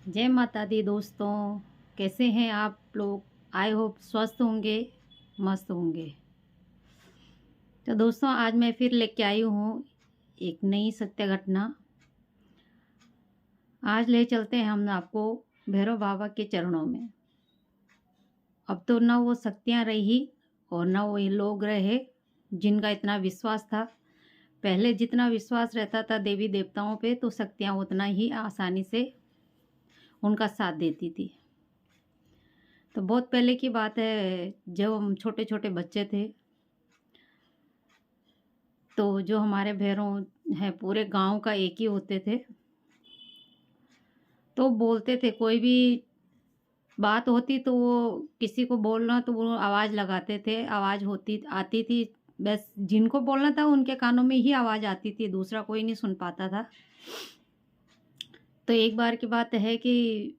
जय माता दी दोस्तों। कैसे हैं आप लोग? आई होप स्वस्थ होंगे, मस्त होंगे। तो दोस्तों, आज मैं फिर लेके आई हूँ एक नई सत्य घटना। आज ले चलते हैं हम आपको भैरव बाबा के चरणों में। अब तो ना वो शक्तियाँ रही और ना वो ये लोग रहे जिनका इतना विश्वास था। पहले जितना विश्वास रहता था देवी देवताओं पे, तो शक्तियाँ उतना ही आसानी से उनका साथ देती थी। तो बहुत पहले की बात है, जब हम छोटे छोटे बच्चे थे, तो जो हमारे भैरव हैं पूरे गांव का एक ही होते थे। तो बोलते थे, कोई भी बात होती तो वो किसी को बोलना तो वो आवाज़ लगाते थे, आवाज़ होती आती थी। बस जिनको बोलना था उनके कानों में ही आवाज़ आती थी, दूसरा कोई नहीं सुन पाता था। तो एक बार की बात है कि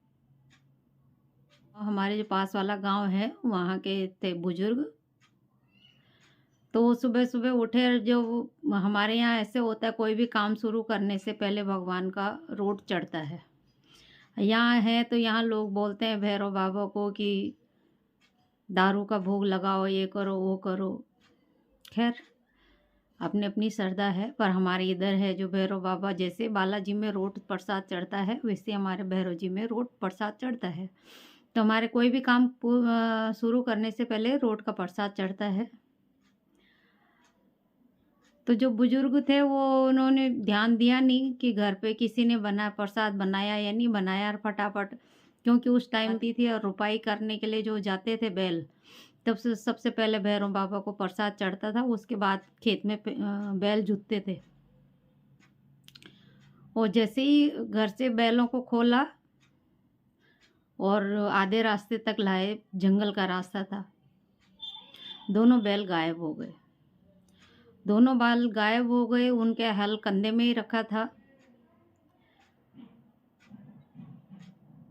हमारे जो पास वाला गांव है, वहाँ के थे बुजुर्ग। तो वो सुबह सुबह उठे, और जो हमारे यहाँ ऐसे होता है, कोई भी काम शुरू करने से पहले भगवान का रोट चढ़ता है। यहाँ है तो यहाँ लोग बोलते हैं भैरव बाबा को कि दारू का भोग लगाओ, ये करो वो करो। खैर, अपनी अपनी श्रद्धा है। पर हमारे इधर है जो भैरव बाबा, जैसे बालाजी में रोट प्रसाद चढ़ता है, वैसे हमारे भैरव जी में रोट प्रसाद चढ़ता है। तो हमारे कोई भी काम शुरू करने से पहले रोट का प्रसाद चढ़ता है। तो जो बुजुर्ग थे वो, उन्होंने ध्यान दिया नहीं कि घर पे किसी ने बना प्रसाद बनाया या नहीं बनाया, और फटाफट, क्योंकि उस टाइम थी और रुपाई करने के लिए जो जाते थे बैल, तब से सबसे पहले भैरव बाबा को प्रसाद चढ़ता था। उसके बाद खेत में बैल जुतते थे। और जैसे ही घर से बैलों को खोला और आधे रास्ते तक लाए, जंगल का रास्ता था, दोनों बैल गायब हो गए। दोनों बैल गायब हो गए, उनके हल कंधे में ही रखा था।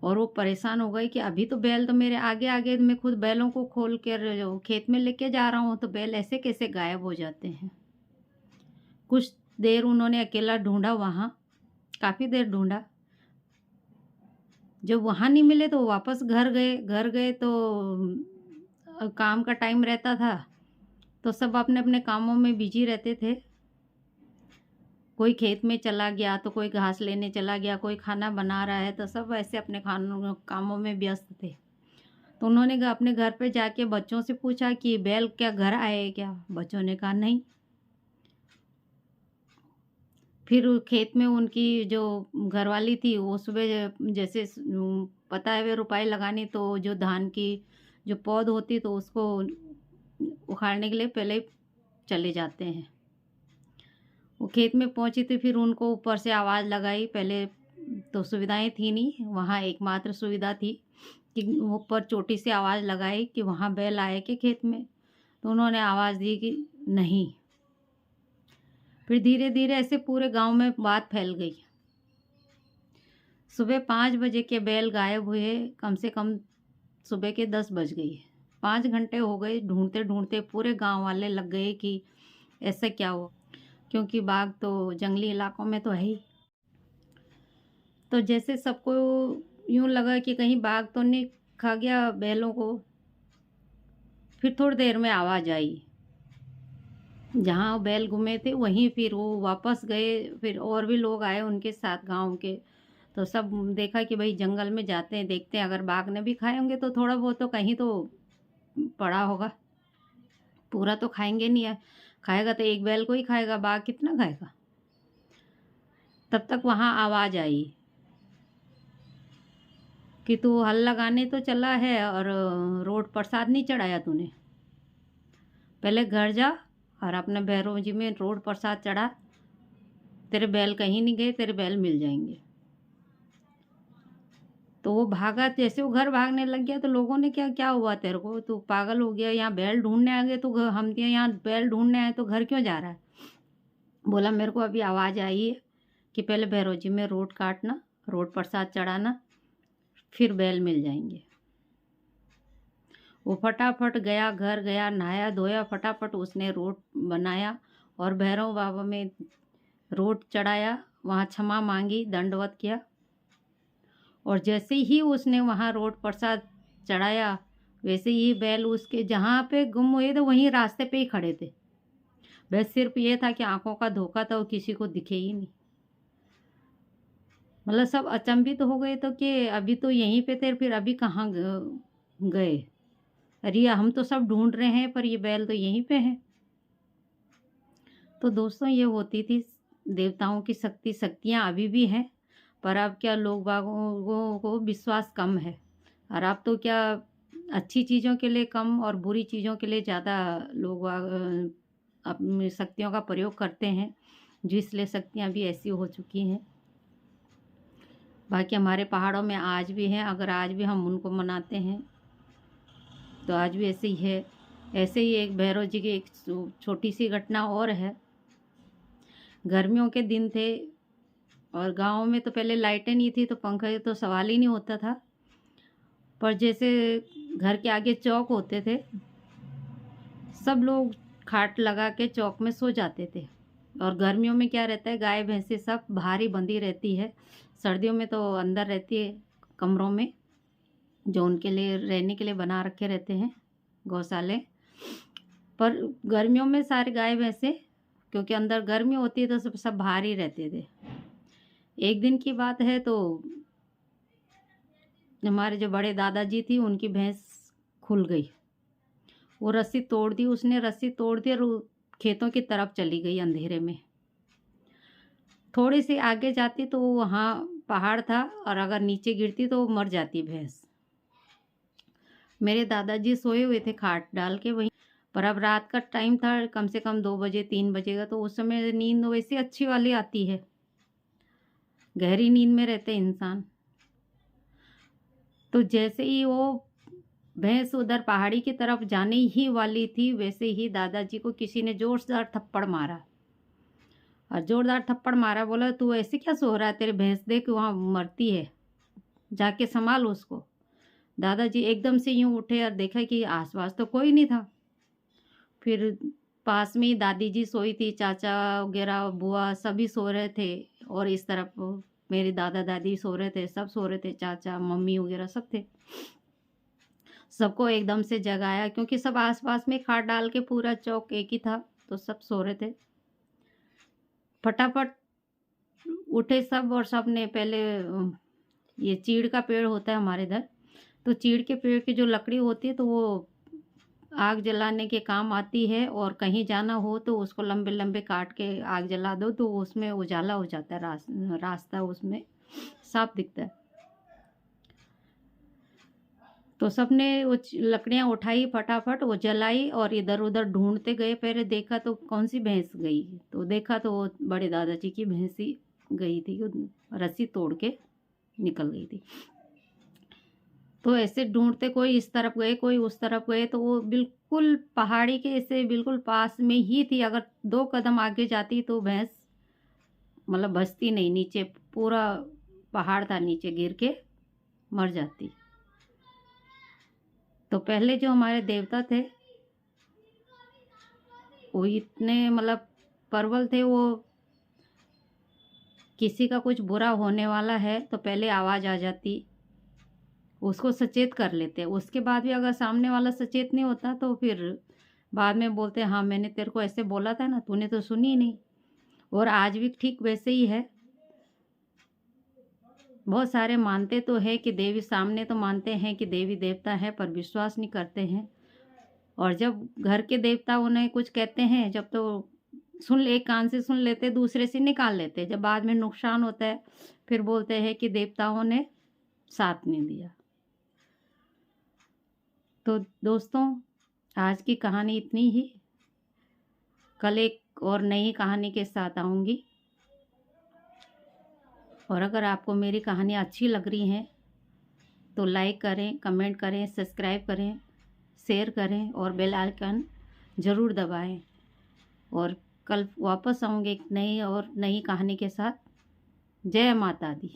और वो परेशान हो गए कि अभी तो बैल तो मेरे आगे आगे, मैं खुद बैलों को खोल कर जो खेत में लेके जा रहा हूँ, तो बैल ऐसे कैसे गायब हो जाते हैं। कुछ देर उन्होंने अकेला ढूंढा, वहाँ काफ़ी देर ढूंढा। जब वहाँ नहीं मिले तो वापस घर गए। घर गए तो काम का टाइम रहता था, तो सब अपने अपने कामों में बिजी रहते थे। कोई खेत में चला गया, तो कोई घास लेने चला गया, कोई खाना बना रहा है, तो सब ऐसे अपने खानों कामों में व्यस्त थे। तो उन्होंने अपने घर पे जाके बच्चों से पूछा कि बैल क्या घर आए क्या? बच्चों ने कहा नहीं। फिर खेत में उनकी जो घरवाली थी, वो सुबह जैसे पता है वे रुपाई लगानी, तो जो धान की जो पौध होती, तो उसको उखाड़ने के लिए पहले चले जाते हैं। वो खेत में पहुंची थी, फिर उनको ऊपर से आवाज़ लगाई। पहले तो सुविधाएं थी नहीं, वहाँ एकमात्र सुविधा थी कि ऊपर चोटी से आवाज़ लगाई कि वहाँ बैल आए के खेत में। तो उन्होंने आवाज़ दी कि नहीं। फिर धीरे धीरे ऐसे पूरे गांव में बात फैल गई। सुबह 5 बजे के बैल गायब हुए, कम से कम सुबह के 10 बज गई। 5 घंटे हो गए, ढूंढते ढूंढते पूरे गांव वाले लग गए कि ऐसा क्या हुआ, क्योंकि बाघ तो जंगली इलाकों में तो है ही। तो जैसे सबको यूं लगा कि कहीं बाघ तो नहीं खा गया बैलों को। फिर थोड़ी देर में आवाज़ आई, जहाँ बैल घूमे थे वहीं फिर वो वापस गए। फिर और भी लोग आए उनके साथ गांव के। तो सब देखा कि भाई जंगल में जाते हैं, देखते हैं, अगर बाघ ने भी खाए होंगे तो थोड़ा बहुत तो कहीं तो पड़ा होगा। पूरा तो खाएंगे नहीं है, खाएगा तो एक बैल को ही खाएगा, बाघ कितना खाएगा। तब तक वहाँ आवाज़ आई कि तू हल लगाने तो चला है और रोड प्रसाद नहीं चढ़ाया तूने। पहले घर जा और अपने भैरव जी में रोड प्रसाद चढ़ा। तेरे बैल कहीं नहीं गए, तेरे बैल मिल जाएंगे। तो वो भागा, जैसे वो घर भागने लग गया, तो लोगों ने क्या क्या हुआ तेरे को, तू पागल हो गया? यहाँ बैल ढूंढने आ गए तो हम यहाँ बैल ढूंढने आए तो घर क्यों जा रहा है? बोला मेरे को अभी आवाज़ आई है कि पहले भैरव जी में रोड काटना, रोड प्रसाद चढ़ाना, फिर बैल मिल जाएंगे। वो फटाफट गया, घर गया, नहाया धोया, फटाफट उसने रोड बनाया और भैरव बाबा में रोड चढ़ाया। वहाँ क्षमा मांगी, दंडवत किया और जैसे ही उसने वहाँ रोड प्रसाद चढ़ाया, वैसे ही बैल उसके जहाँ पे गुम हुए थे वहीं रास्ते पे ही खड़े थे। बस सिर्फ ये था कि आंखों का धोखा था, वो किसी को दिखे ही नहीं। मतलब सब अचंभित हो गए तो कि अभी तो यहीं पे थे, फिर अभी कहाँ गए। अरे हम तो सब ढूंढ रहे हैं पर ये बैल तो यहीं पे है। तो दोस्तों ये होती थी देवताओं की शक्ति। शक्तियाँ अभी भी हैं, पर अब क्या लोग बागों को विश्वास कम है। और अब तो क्या अच्छी चीज़ों के लिए कम और बुरी चीज़ों के लिए ज़्यादा लोग अपनी शक्तियों का प्रयोग करते हैं, जो इसलिए शक्तियाँ भी ऐसी हो चुकी हैं। बाकी हमारे पहाड़ों में आज भी हैं, अगर आज भी हम उनको मनाते हैं तो आज भी ऐसे ही है। ऐसे ही एक भैरव जी की एक छोटी सी घटना और है। गर्मियों के दिन थे और गांव में तो पहले लाइटें नहीं थी, तो पंखे तो सवाल ही नहीं होता था। पर जैसे घर के आगे चौक होते थे, सब लोग खाट लगा के चौक में सो जाते थे। और गर्मियों में क्या रहता है, गाय भैंसे सब बाहर ही बंधी रहती है। सर्दियों में तो अंदर रहती है कमरों में, जो उनके लिए रहने के लिए बना रखे रहते हैं गौशाले। पर गर्मियों में सारे गाय भैंसे, क्योंकि अंदर गर्मी होती है तो सब बाहर ही रहते थे। एक दिन की बात है, तो हमारे जो बड़े दादाजी थी उनकी भैंस खुल गई। वो रस्सी तोड़ दी, उसने रस्सी तोड़ दी और खेतों की तरफ चली गई अंधेरे में। थोड़ी सी आगे जाती तो वहाँ पहाड़ था, और अगर नीचे गिरती तो मर जाती भैंस। मेरे दादाजी सोए हुए थे खाट डाल के वहीं, पर अब रात का टाइम था, कम से कम 2 बजे 3 बजे का, तो उस समय नींद वैसे अच्छी वाली आती है, गहरी नींद में रहते इंसान। तो जैसे ही वो भैंस उधर पहाड़ी की तरफ जाने ही वाली थी, वैसे ही दादाजी को किसी ने जोरदार थप्पड़ मारा। और जोरदार थप्पड़ मारा, बोला तू ऐसे क्या सो रहा है, तेरे भैंस देख वहाँ मरती है, जाके संभाल उसको। दादाजी एकदम से यूं उठे और देखा कि आसपास तो कोई नहीं था। फिर पास में ही दादी जी सोई थी, चाचा वगैरह बुआ सभी सो रहे थे, और इस तरफ मेरे दादा दादी सो रहे थे, सब सो रहे थे, चाचा मम्मी वगैरह सब थे। सबको एकदम से जगाया, क्योंकि सब आसपास में खाट डाल के पूरा चौक एक ही था, तो सब सो रहे थे। फटाफट उठे सब, और सब ने पहले ये चीड़ का पेड़ होता है हमारे इधर, तो चीड़ के पेड़ की जो लकड़ी होती है तो वो आग जलाने के काम आती है, और कहीं जाना हो तो उसको लंबे लंबे काट के आग जला दो तो उसमें उजाला हो जाता है, रास्ता उसमें साफ दिखता है। तो सबने वो लकड़ियाँ उठाई, फटाफट वो जलाई और इधर उधर ढूंढते गए। पहले देखा तो कौन सी भैंस गई, तो देखा तो वो बड़े दादाजी की भैंस ही गई थी, रस्सी तोड़ के निकल गई थी। तो ऐसे ढूंढते, कोई इस तरफ गए कोई उस तरफ गए, तो वो बिल्कुल पहाड़ी के ऐसे बिल्कुल पास में ही थी। अगर 2 कदम आगे जाती तो भैंस मतलब बचती नहीं, नीचे पूरा पहाड़ था, नीचे गिर के मर जाती। तो पहले जो हमारे देवता थे वो इतने मतलब प्रबल थे, वो किसी का कुछ बुरा होने वाला है तो पहले आवाज़ आ जाती, उसको सचेत कर लेते। उसके बाद भी अगर सामने वाला सचेत नहीं होता तो फिर बाद में बोलते हाँ मैंने तेरे को ऐसे बोला था ना, तूने तो सुनी नहीं। और आज भी ठीक वैसे ही है। बहुत सारे मानते तो है कि देवी सामने, तो मानते हैं कि देवी देवता है, पर विश्वास नहीं करते हैं। और जब घर के देवता उन्हें कुछ कहते हैं, जब तो एक कान से सुन लेते, दूसरे से निकाल लेते, जब बाद में नुकसान होता है फिर बोलते हैं कि देवताओं ने साथ नहीं दिया। तो दोस्तों आज की कहानी इतनी ही। कल एक और नई कहानी के साथ आऊँगी। और अगर आपको मेरी कहानियाँ अच्छी लग रही हैं तो लाइक करें, कमेंट करें, सब्सक्राइब करें, शेयर करें और बेल आइकन ज़रूर दबाएं। और कल वापस आऊँगी एक नई कहानी के साथ। जय माता दी।